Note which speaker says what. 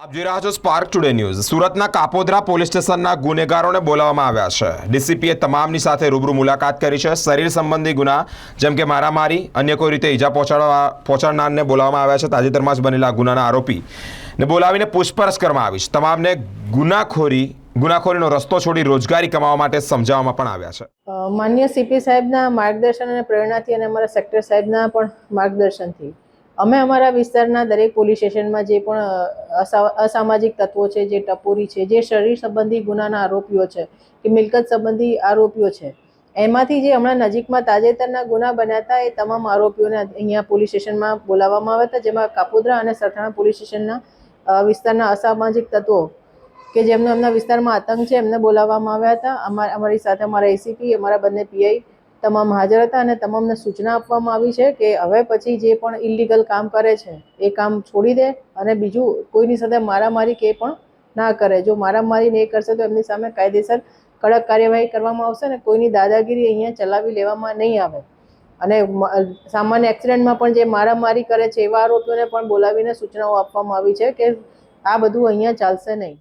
Speaker 1: આપ જોઈ રહ્યા છો સ્પાર્ક ટુડે ન્યૂઝ। સુરતના કાપોદ્રા પોલીસ સ્ટેશનના ગુનેગારોને બોલાવવામાં આવ્યા છે। ડીસીપીએ તમામની સાથે રૂબરૂ મુલાકાત કરી છે। શરીર સંબંધી ગુના જેમ કે મારામારી, અન્ય કોઈ રીતે ઈજા પહોંચાડનારને બોલાવવામાં આવ્યા છે। તાજેતરમાં જ બનેલા ગુનાના આરોપીને બોલાવીને પૂછપરછ કરવામાં આવી છે। તમામને ગુનાખોરીનો રસ્તો છોડી રોજગારી કમાવા માટે સમજાવવામાં પણ આવ્યા છે।
Speaker 2: માન્ય સીપી સાહેબના માર્ગદર્શન અને પ્રેરણાથી અને અમારા સેક્ટર સાહેબના પણ માર્ગદર્શનથી અમે અમારા વિસ્તારના દરેક પોલીસ સ્ટેશનમાં જે પણ અસામાજિક તત્વો છે, જે ટપોરી છે, જે શરીર સંબંધી ગુનાના આરોપીઓ છે કે મિલકત સંબંધી આરોપીઓ છે, એમાંથી જે હમણાં નજીકમાં તાજેતરના ગુના બન્યા હતા એ તમામ આરોપીઓને અહીંયા પોલીસ સ્ટેશનમાં બોલાવવામાં આવ્યા હતા, જેમાં કાપોદ્રા અને સરથાણા પોલીસ સ્ટેશનના વિસ્તારના અસામાજિક તત્વો કે જેમનો એમના વિસ્તારમાં આતંક છે એમને બોલાવવામાં આવ્યા હતા। અમારી સાથે અમારા એસીપી, અમારા બંને પીઆઈ તમામ હાજર હતા અને તમામને સૂચના આપવામાં આવી છે કે હવે પછી જે પણ ઇલીગલ કામ કરે છે એ કામ છોડી દે અને બીજું કોઈની સાથે મારામારી કે પણ ના કરે। જો મારામારી નહીં કરશે તો એમની સામે કાયદેસર કડક કાર્યવાહી કરવામાં આવશે અને કોઈની દાદાગીરી અહીંયા ચલાવી લેવામાં નહીં આવે। અને સામાન્ય એક્સિડન્ટમાં પણ જે મારામારી કરે છે એવા આરોપીઓને પણ બોલાવીને સૂચનાઓ આપવામાં આવી છે કે આ બધું અહીંયા ચાલશે નહીં।